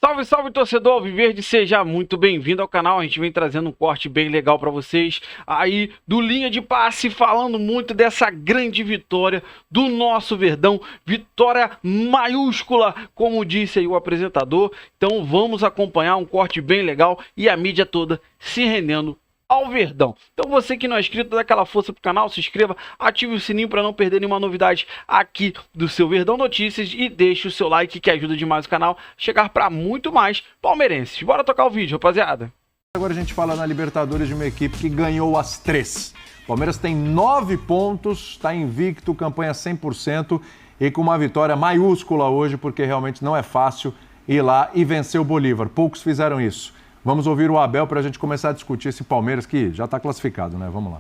Salve, salve, torcedor Alviverde, seja muito bem-vindo ao canal. A gente vem trazendo um corte bem legal para vocês aí do Linha de Passe, falando muito dessa grande vitória do nosso Verdão, vitória maiúscula, como disse aí o apresentador. Então vamos acompanhar um corte bem legal e a mídia toda se rendendo ao Verdão. Então você que não é inscrito, dá aquela força pro canal, se inscreva, ative o sininho para não perder nenhuma novidade aqui do seu Verdão Notícias e deixe o seu like que ajuda demais o canal a chegar para muito mais palmeirenses. Bora tocar o vídeo, rapaziada. Agora a gente fala na Libertadores de uma equipe que ganhou as 3. O Palmeiras tem 9 pontos, está invicto, campanha 100% e com uma vitória maiúscula hoje, porque realmente não é fácil ir lá e vencer o Bolívar. Poucos fizeram isso. Vamos ouvir o Abel para a gente começar a discutir esse Palmeiras que já está classificado, né? Vamos lá.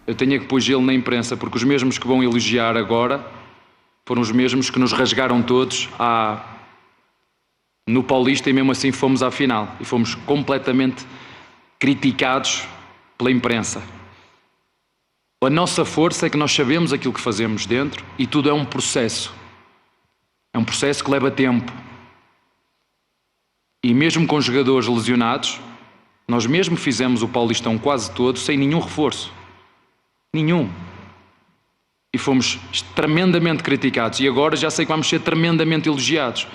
Eu tenho que pôr gelo na imprensa, porque os mesmos que vão elogiar agora foram os mesmos que nos rasgaram todos no Paulista e mesmo assim fomos à final. E fomos completamente criticados pela imprensa. A nossa força é que nós sabemos aquilo que fazemos dentro e tudo é um processo. É um processo que leva tempo. E mesmo com jogadores lesionados, nós mesmo fizemos o Paulistão quase todo sem nenhum reforço. Nenhum. E fomos tremendamente criticados. E agora já sei que vamos ser tremendamente elogiados.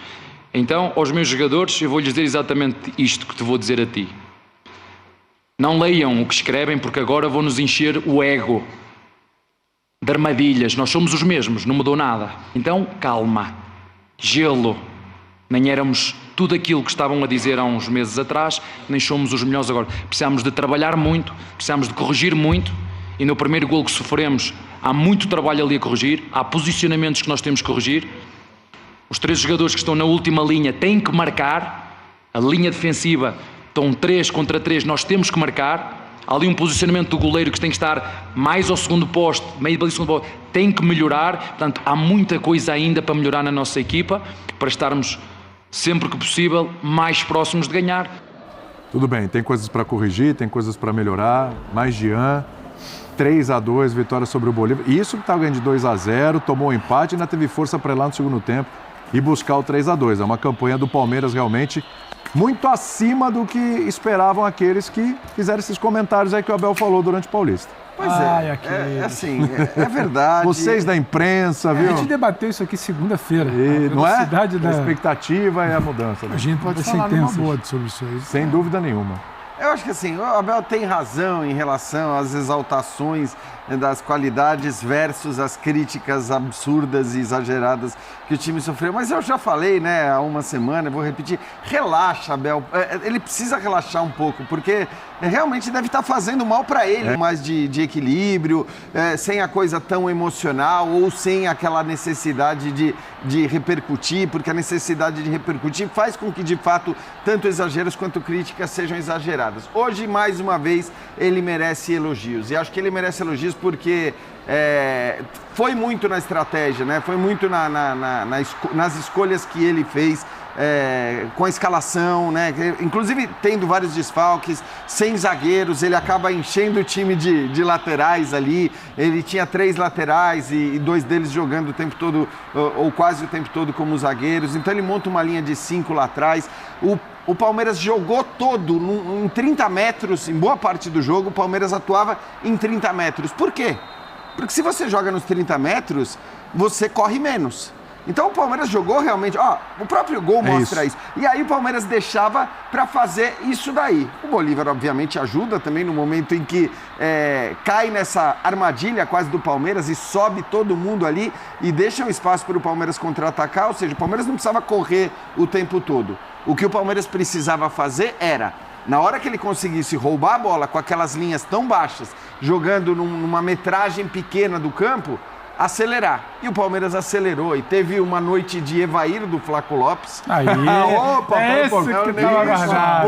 Então, aos meus jogadores, eu vou-lhes dizer exatamente isto que te vou dizer a ti. Não leiam o que escrevem, porque agora vão-nos encher o ego de armadilhas. Nós somos os mesmos, não mudou nada. Então, calma. Gelo. Nem éramos tudo aquilo que estavam a dizer há uns meses atrás, nem somos os melhores agora. Precisamos de trabalhar muito, precisamos de corrigir muito, e no primeiro golo que sofremos há muito trabalho ali a corrigir, há posicionamentos que nós temos que corrigir. Os 3 jogadores que estão na última linha têm que marcar, a linha defensiva estão 3 contra 3, nós temos que marcar. Há ali um posicionamento do goleiro que tem que estar mais ao segundo posto, meio do segundo posto, tem que melhorar. Portanto, há muita coisa ainda para melhorar na nossa equipa, para estarmos sempre que possível mais próximos de ganhar. Tudo bem, tem coisas para corrigir, tem coisas para melhorar. Mais Jean, 3-2, vitória sobre o Bolívar. Isso que estava ganhando de 2-0, tomou um empate e ainda teve força para ir lá no segundo tempo e buscar o 3-2. É uma campanha do Palmeiras realmente muito acima do que esperavam aqueles que fizeram esses comentários aí que o Abel falou durante o Paulista. Pois é assim, é verdade. Vocês da imprensa, viu? A gente debateu isso aqui segunda-feira. Não é? A expectativa é a mudança. Né? A gente pode falar numa boa sobre isso aí. Sem dúvida nenhuma. Eu acho que assim, o Abel tem razão em relação às exaltações das qualidades versus as críticas absurdas e exageradas que o time sofreu. Mas eu já falei, né, há uma semana, vou repetir, relaxa, Abel. Ele precisa relaxar um pouco, porque realmente deve estar fazendo mal para ele. Mais de equilíbrio, sem a coisa tão emocional ou sem aquela necessidade de repercutir, porque a necessidade de repercutir faz com que, de fato, tanto exageros quanto críticas sejam exageradas. Hoje, mais uma vez, ele merece elogios. E acho que ele merece elogios porque foi muito na estratégia, né? Foi muito nas escolhas que ele fez, com a escalação, né? Inclusive tendo vários desfalques, sem zagueiros, ele acaba enchendo o time de laterais ali. Ele tinha 3 laterais e 2 deles jogando o tempo todo, ou quase o tempo todo como zagueiros. Então ele monta uma linha de 5 lá atrás. O Palmeiras jogou todo em 30 metros, em boa parte do jogo, o Palmeiras atuava em 30 metros. Por quê? Porque se você joga nos 30 metros, você corre menos. Então o Palmeiras jogou realmente, o próprio gol mostra isso. E aí o Palmeiras deixava para fazer isso daí. O Bolívar, obviamente, ajuda também no momento em que cai nessa armadilha quase do Palmeiras e sobe todo mundo ali e deixa um espaço para o Palmeiras contra-atacar, ou seja, o Palmeiras não precisava correr o tempo todo. O que o Palmeiras precisava fazer era, na hora que ele conseguisse roubar a bola com aquelas linhas tão baixas, jogando numa metragem pequena do campo, acelerar. E o Palmeiras acelerou e teve uma noite de Evair do Flaco Lopes. Aí,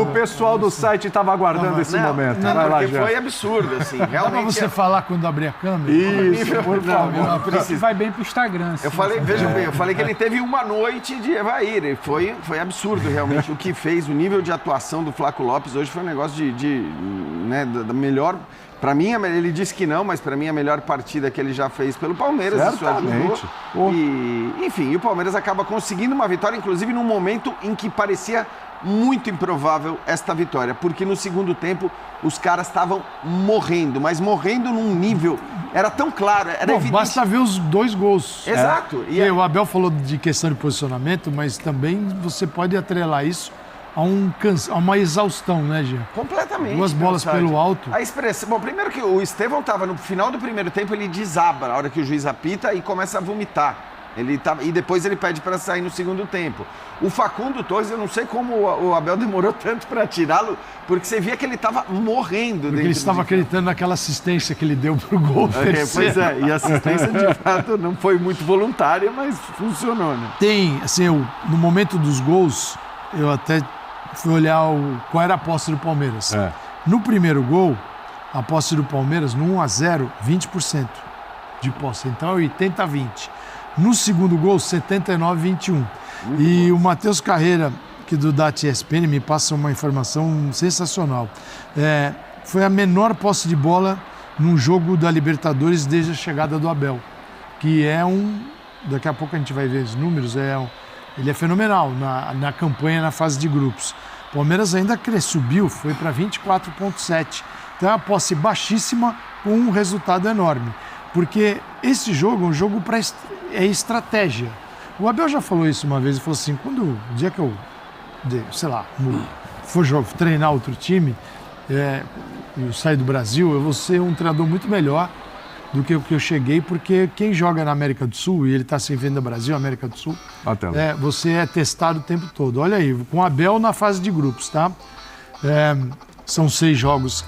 o pessoal do site estava aguardando esse momento. Não, porque foi absurdo, assim. Realmente. Dá pra você falar quando abrir a câmera? Isso, por favor. Isso vai bem pro Instagram. Eu falei, vejam bem, eu falei que ele teve uma noite de Evair. Foi absurdo, realmente, o que fez. O nível de atuação do Flaco Lopes hoje foi um negócio da melhor... Para mim, ele disse que não, mas para mim a melhor partida que ele já fez pelo Palmeiras, isso ajudou. Exatamente. E, enfim, o Palmeiras acaba conseguindo uma vitória, inclusive num momento em que parecia muito improvável esta vitória, porque no segundo tempo os caras estavam morrendo, mas morrendo num nível, era tão claro, era evidente. Basta ver os 2 gols. Exato. E o Abel falou de questão de posicionamento, mas também você pode atrelar isso a uma exaustão, né, Jean? Completamente. 2 bolas cansado. pelo alto. A expressão. Bom, primeiro que o Estevão estava no final do primeiro tempo, ele desaba na hora que o juiz apita e começa a vomitar. E depois ele pede para sair no segundo tempo. O Facundo Torres, eu não sei como o Abel demorou tanto para tirá-lo, porque você via que ele estava morrendo. Porque ele estava acreditando naquela assistência que ele deu pro gol terceiro. Pois é, e a assistência de fato não foi muito voluntária, mas funcionou, né? Tem, assim, no momento dos gols, eu até fui olhar qual era a posse do Palmeiras. No primeiro gol, a posse do Palmeiras, no 1-0, 20% de posse. Então é 80-20. No segundo gol, 79-21. E o Matheus Carreira, que do DAT ESPN, me passa uma informação sensacional. Foi a menor posse de bola num jogo da Libertadores desde a chegada do Abel. Que daqui a pouco a gente vai ver os números, ele é fenomenal na campanha, na fase de grupos. O Palmeiras ainda subiu, foi para 24,7. Então é uma posse baixíssima com um resultado enorme. Porque esse jogo é um jogo é estratégia. O Abel já falou isso uma vez, ele falou assim, o dia que eu, sei lá, for treinar outro time, eu sair do Brasil, eu vou ser um treinador muito melhor do que o que eu cheguei, porque quem joga na América do Sul, e ele está se vendo no Brasil, América do Sul, você é testado o tempo todo. Olha aí, com o Abel na fase de grupos, tá? São 6 jogos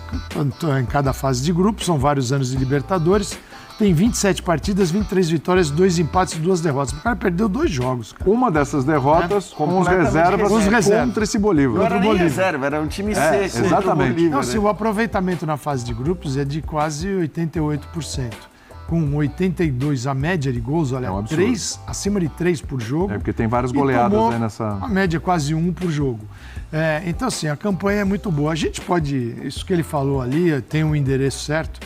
em cada fase de grupos, são vários anos de Libertadores. Tem 27 partidas, 23 vitórias, 2 empates e 2 derrotas. O cara perdeu 2 jogos, cara. Uma dessas derrotas com os reservas contra esse Bolívar. Não era nem reserva, era um time seco. Exatamente. Bolívar, Não, o aproveitamento na fase de grupos é de quase 88%. Com 82 a média de gols, olha, acima de 3 por jogo. Porque tem várias goleadas aí nessa... A média é quase 1 por jogo. Então, assim, a campanha é muito boa. A gente pode... Isso que ele falou ali, tem um endereço certo.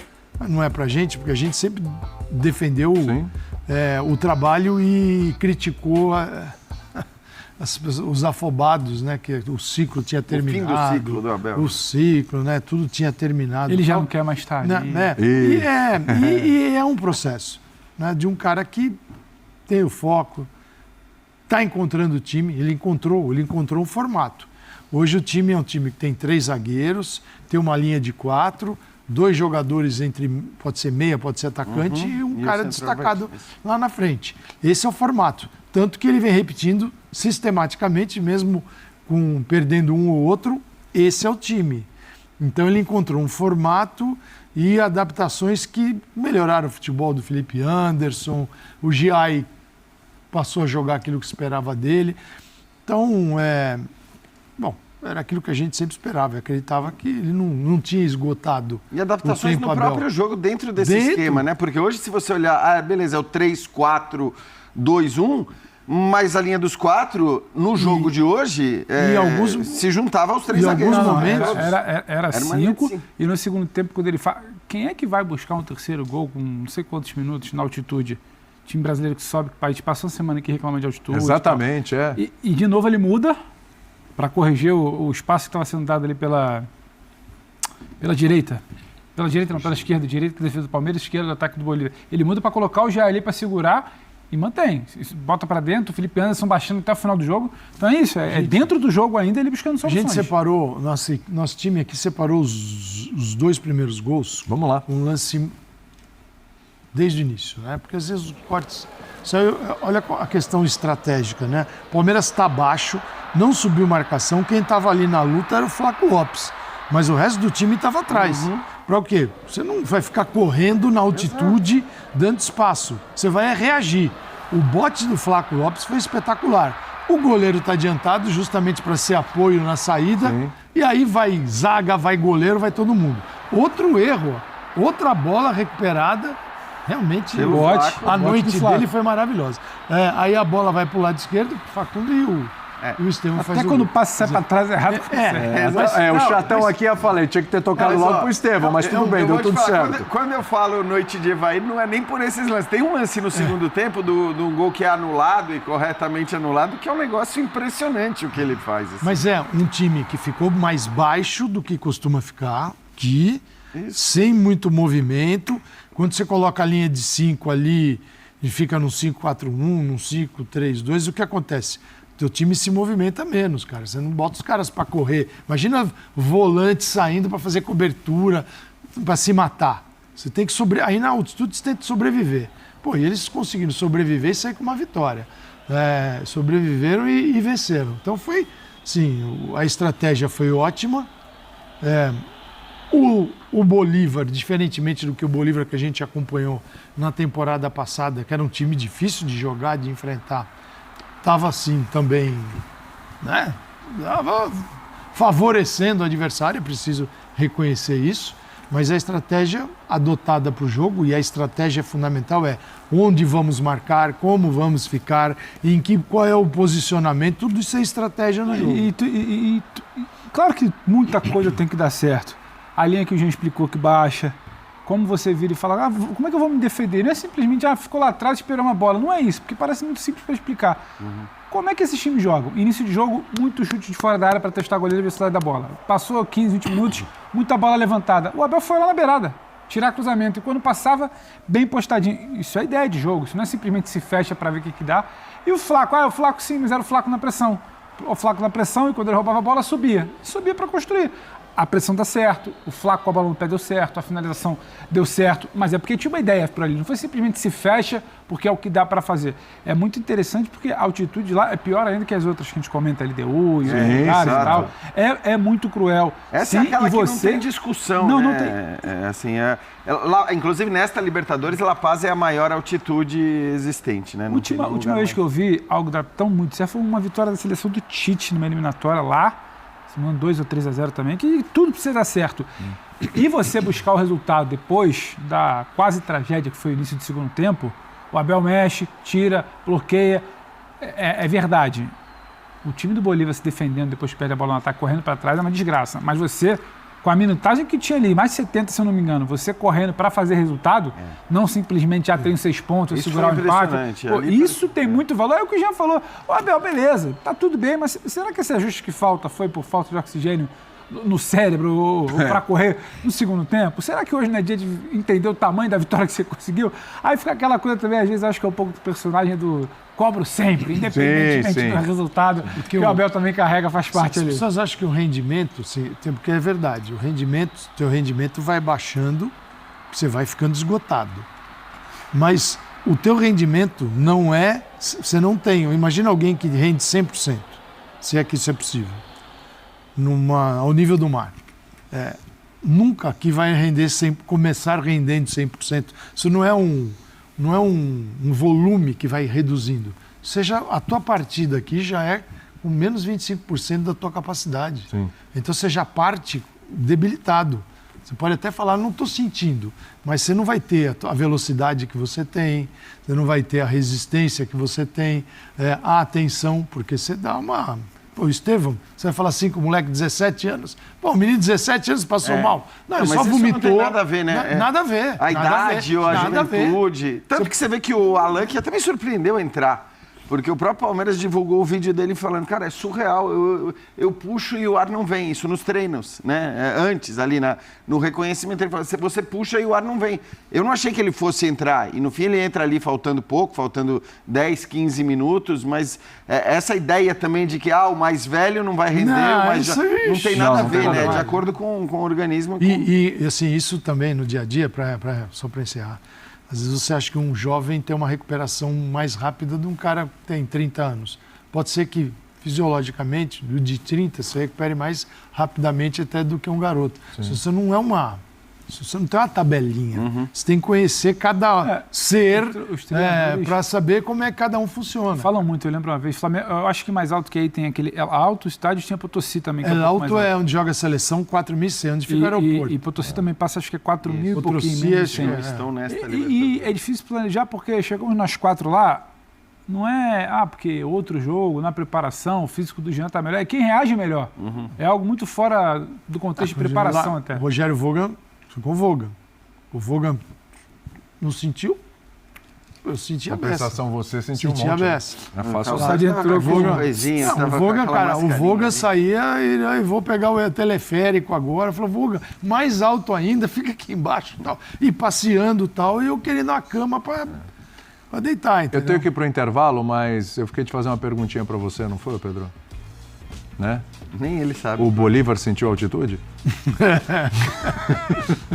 Não é pra gente, porque a gente sempre defendeu o trabalho e criticou os afobados, né? Que o ciclo tinha terminado. O fim do ciclo do Abel. O ciclo, né? Tudo tinha terminado. Ele já não quer mais estar ali. Né? E é um processo, né? De um cara que tem o foco, está encontrando o time, ele encontrou um formato. Hoje o time é um time que tem 3 zagueiros, tem uma linha de 4, 2 jogadores pode ser meia, pode ser atacante e um cara destacado lá na frente. Esse é o formato. Tanto que ele vem repetindo sistematicamente, mesmo perdendo um ou outro, esse é o time. Então ele encontrou um formato e adaptações que melhoraram o futebol do Felipe Anderson, o Giai passou a jogar aquilo que esperava dele. Então, era aquilo que a gente sempre esperava. Eu acreditava que ele não tinha esgotado. E adaptações no próprio jogo dentro desse esquema, né? Porque hoje, se você olhar, beleza, é o 3-4-2-1, mas a linha dos 4, no jogo de hoje, se juntava aos 3 zagueiros. Em alguns momentos era 5, e no segundo tempo, quando ele fala... Quem é que vai buscar um terceiro gol com não sei quantos minutos na altitude? Time brasileiro que sobe, a gente passou uma semana aqui reclamando de altitude. Exatamente, E de novo ele muda para corrigir o espaço que estava sendo dado ali pela direita. Pela direita, não, pela esquerda. Direita, que defesa do Palmeiras, esquerda, do ataque do Bolívar. Ele muda para colocar o Jair ali para segurar e mantém. Bota para dentro, o Felipe Anderson baixando até o final do jogo. Então é isso, dentro do jogo ainda ele buscando soluções. A gente separou, nosso time aqui separou os 2 primeiros gols. Vamos lá. Um lance desde o início, né? Porque às vezes os cortes... Olha a questão estratégica, né? O Palmeiras está abaixo, não subiu marcação, quem estava ali na luta era o Flaco Lopes, mas o resto do time estava atrás. Para o quê? Você não vai ficar correndo na altitude, dando espaço. Você vai reagir. O bote do Flaco Lopes foi espetacular. O goleiro está adiantado justamente para ser apoio na saída. Sim. E aí vai zaga, vai goleiro, vai todo mundo. Outro erro, outra bola recuperada. Realmente, a noite dele foi maravilhosa. Aí a bola vai para o lado esquerdo, o Facundo E o Estevão faz Até quando o passe sai para trás errado. O chatão aqui eu falei, tinha que ter tocado logo pro Estevão, mas tudo bem, deu tudo certo. Quando eu falo noite de Evair, não é nem por esses lances. Tem um lance no segundo tempo do gol que é anulado e corretamente anulado, que é um negócio impressionante o que ele faz. Assim. Mas é um time que ficou mais baixo do que costuma ficar, sem muito movimento. Quando você coloca a linha de 5 ali e fica no 5-4-1, no 5-3-2, o que acontece? Teu time se movimenta menos, cara. Você não bota os caras para correr. Imagina volante saindo para fazer cobertura, para se matar. Você tem que aí na altitude você tem que sobreviver. Pô, e eles conseguiram sobreviver e sair com uma vitória. Sobreviveram e venceram. Então foi, sim, a estratégia foi ótima. O Bolívar, diferentemente do que o Bolívar que a gente acompanhou na temporada passada, que era um time difícil de jogar, de enfrentar, estava assim também, né? Tava favorecendo o adversário, preciso reconhecer isso, mas a estratégia adotada para o jogo, e a estratégia fundamental é onde vamos marcar, como vamos ficar, qual é o posicionamento, tudo isso é estratégia no jogo. Claro que muita coisa tem que dar certo. A linha que o Jean explicou que baixa, como você vira e fala, como é que eu vou me defender? Não é simplesmente, ficou lá atrás e esperou uma bola. Não é isso, porque parece muito simples para explicar. Como é que esses times jogam? Início de jogo, muito chute de fora da área para testar a goleira e a velocidade da bola. Passou 15, 20 minutos, muita bola levantada. O Abel foi lá na beirada, tirar cruzamento. E quando passava, bem postadinho. Isso é ideia de jogo, isso não é simplesmente se fecha para ver o que dá. E o Flaco? O Flaco sim, mas era o Flaco na pressão. O Flaco na pressão e quando ele roubava a bola, subia. Subia para construir. A pressão dá certo, o Flaco com a bola no pé deu certo, a finalização deu certo, mas é porque tinha uma ideia por ali, não foi simplesmente se fecha porque é o que dá para fazer. É muito interessante porque a altitude lá é pior ainda que as outras que a gente comenta, LDU e lugares e tal. É muito cruel. Essa é aquela que não tem discussão, não, né? Não tem. Inclusive nesta Libertadores, La Paz é a maior altitude existente, né? A última vez que eu vi algo dar tão muito certo foi uma vitória da seleção do Tite numa eliminatória lá, 2 ou 3-0 também, que tudo precisa dar certo. E você buscar o resultado depois da quase tragédia que foi o início do segundo tempo, o Abel mexe, tira, bloqueia. É verdade. O time do Bolívar se defendendo depois que perde a bola no ataque, correndo para trás, é uma desgraça. Mas você, com a minutagem que tinha ali, mais 70 se eu não me engano, você correndo para fazer resultado, não simplesmente tenho 6 pontos, isso segurar o empate. Isso tem muito valor. É o que o Jean falou. Abel, beleza, tá tudo bem, mas será que esse ajuste que falta foi por falta de oxigênio no cérebro ou para correr no segundo tempo? Será que hoje não é dia de entender o tamanho da vitória que você conseguiu? Aí fica aquela coisa também, às vezes, acho que é um pouco do personagem do cobro sempre, independentemente do resultado, que o Abel também carrega, faz parte ali. As pessoas acham que o rendimento, porque é verdade, teu rendimento vai baixando, você vai ficando esgotado. Mas o teu rendimento você não tem, imagina alguém que rende 100%, se é que isso é possível. Ao nível do mar. Nunca que vai começar rendendo 100%. Isso não é um volume que vai reduzindo. A tua partida aqui já é com menos 25% da tua capacidade. Sim. Então você já parte debilitado. Você pode até falar, não estou sentindo, mas você não vai ter a velocidade que você tem, você não vai ter a resistência que você tem, a atenção, porque você dá uma... Pô, Estevão, você vai falar assim com o moleque de 17 anos. Pô, o menino de 17 anos passou mal. Não, ele só vomitou. Não tem nada a ver, né? Nada a ver. A idade ou a juventude. Tanto que você vê que o Alan, que até me surpreendeu entrar. Porque o próprio Palmeiras divulgou o vídeo dele falando, cara, é surreal, eu puxo e o ar não vem, isso nos treinos, né? Antes, ali no reconhecimento, ele fala, você puxa e o ar não vem. Eu não achei que ele fosse entrar, e no fim ele entra ali faltando pouco, faltando 10, 15 minutos, mas essa ideia também de que o mais velho não vai render, não tem nada a ver, né? De acordo com o organismo. E assim, isso também no dia a dia, só para encerrar, às vezes você acha que um jovem tem uma recuperação mais rápida de um cara que tem 30 anos. Pode ser que, fisiologicamente, o de 30 se recupere mais rapidamente até do que um garoto. Se você não tem uma tabelinha, você tem que conhecer cada ser para saber como é que cada um funciona. Falam muito, eu lembro uma vez, eu acho que mais alto que aí tem aquele alto estádio, tinha Potosí também. Que alto é onde joga a seleção, 4.100, onde fica o aeroporto. E Potosí também passa, acho que é 4.000 e pouquinho. Estão nesta E é difícil planejar porque chegamos nós 4 lá, não é, porque outro jogo, na preparação, o físico do Jean tá melhor, é quem reage melhor. É algo muito fora do contexto de preparação até. O Rogério Vogan ficou Vogan. O Vogan não sentiu? Eu senti a beça. Compensação, você sentiu um Senti monte. a beça. Não é fácil. entrou com O Vogan, cara, o Vogan saía e aí vou pegar o teleférico agora. Falou, Vogan, mais alto ainda, fica aqui embaixo e tal. E passeando e tal, e eu querendo a cama pra deitar, entendeu? Eu tenho que ir pro intervalo, mas eu fiquei de fazer uma perguntinha pra você, não foi, Pedro? Né? Nem ele sabe. O Bolívar sentiu altitude?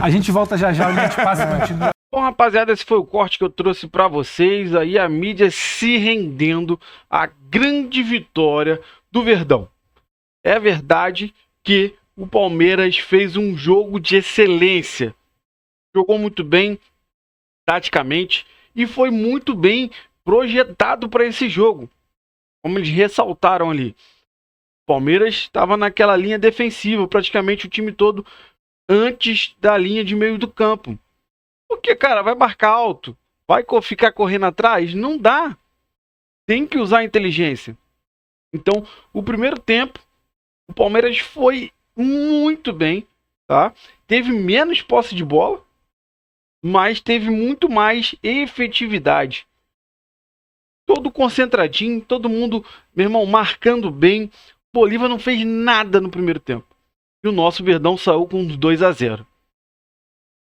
A gente volta já, a gente passa e continua. Bom, rapaziada, esse foi o corte que eu trouxe para vocês. Aí a mídia se rendendo à grande vitória do Verdão. É verdade que o Palmeiras fez um jogo de excelência. Jogou muito bem, taticamente, e foi muito bem projetado para esse jogo. Como eles ressaltaram ali. O Palmeiras estava naquela linha defensiva, praticamente o time todo antes da linha de meio do campo. Porque, cara, vai marcar alto, vai ficar correndo atrás? Não dá. Tem que usar a inteligência. Então, o primeiro tempo, o Palmeiras foi muito bem, tá? Teve menos posse de bola, mas teve muito mais efetividade. Todo concentradinho, todo mundo, meu irmão, marcando bem. O Bolívar não fez nada no primeiro tempo. E o nosso Verdão saiu com 2-0.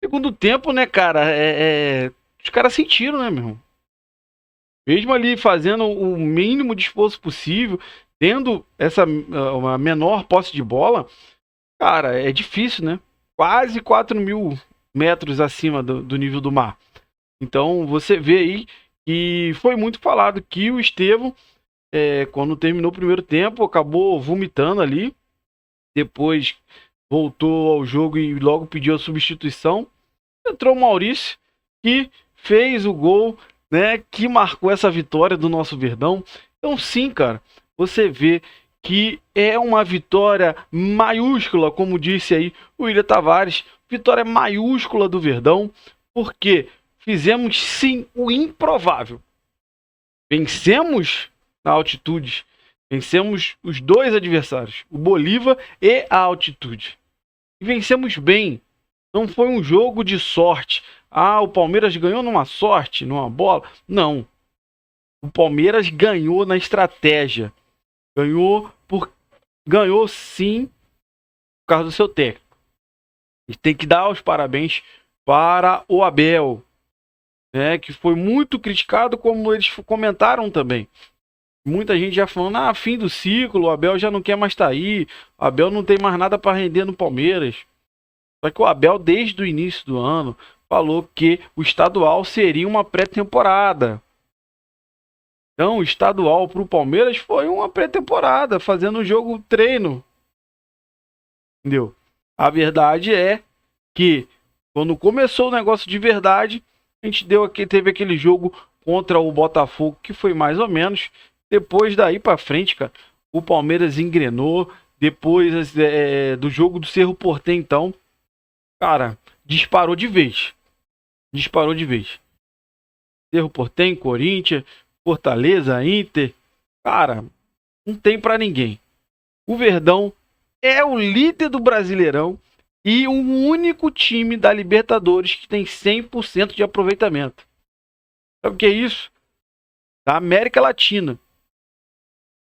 Segundo tempo, né, cara, os caras sentiram, né, meu irmão? Mesmo ali fazendo o mínimo de esforço possível, tendo uma menor posse de bola, cara, é difícil, né? Quase 4.000 metros acima do nível do mar. Então, você vê aí que foi muito falado que o Estevão, quando terminou o primeiro tempo, acabou vomitando ali. Depois voltou ao jogo e logo pediu a substituição. Entrou o Maurício, que fez o gol, né, que marcou essa vitória do nosso Verdão. Então sim, cara, você vê que é uma vitória maiúscula, como disse aí o William Tavares, vitória maiúscula do Verdão, porque fizemos sim o improvável. Vencemos na altitude, vencemos os dois adversários, o Bolívar e a altitude. E vencemos bem. Não foi um jogo de sorte. O Palmeiras ganhou numa sorte, numa bola. Não. O Palmeiras ganhou na estratégia. Ganhou sim por causa do seu técnico. E tem que dar os parabéns para o Abel, né, que foi muito criticado, como eles comentaram também. Muita gente já falando, fim do ciclo, o Abel já não quer mais estar aí, o Abel não tem mais nada para render no Palmeiras. Só que o Abel, desde o início do ano, falou que o estadual seria uma pré-temporada. Então, o estadual para o Palmeiras foi uma pré-temporada, fazendo um jogo treino. Entendeu? A verdade é que, quando começou o negócio de verdade, a gente teve aquele jogo contra o Botafogo, que foi mais ou menos. Depois daí para frente, cara, o Palmeiras engrenou. Depois do jogo do Cerro Porteño, então, cara, disparou de vez. Disparou de vez. Cerro Porteño, Corinthians, Fortaleza, Inter. Cara, não tem para ninguém. O Verdão é o líder do Brasileirão e o único time da Libertadores que tem 100% de aproveitamento. Sabe o que é isso? Da América Latina.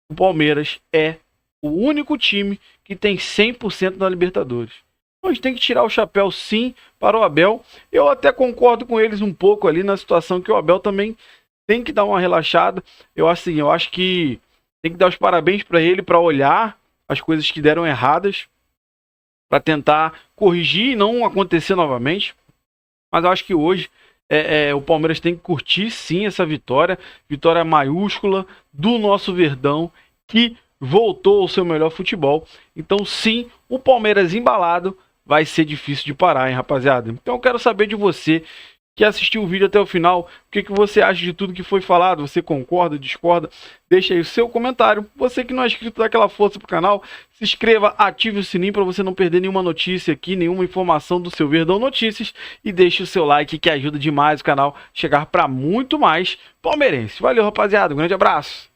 O Palmeiras é o único time que tem 100% na Libertadores. Então a gente tem que tirar o chapéu sim para o Abel. Eu até concordo com eles um pouco ali na situação que o Abel também tem que dar uma relaxada. Eu acho que tem que dar os parabéns para ele, para olhar as coisas que deram erradas, para tentar corrigir e não acontecer novamente. Mas eu acho que hoje o Palmeiras tem que curtir sim essa vitória maiúscula do nosso Verdão, que voltou ao seu melhor futebol. Então sim, o Palmeiras embalado vai ser difícil de parar, hein, rapaziada? Então eu quero saber de você, que assistiu o vídeo até o final. O que você acha de tudo que foi falado? Você concorda, discorda? Deixa aí o seu comentário. Você que não é inscrito, dá aquela força pro canal. Se inscreva, ative o sininho para você não perder nenhuma notícia aqui, nenhuma informação do seu Verdão Notícias. E deixe o seu like que ajuda demais o canal a chegar para muito mais palmeirense. Valeu, rapaziada. Um grande abraço.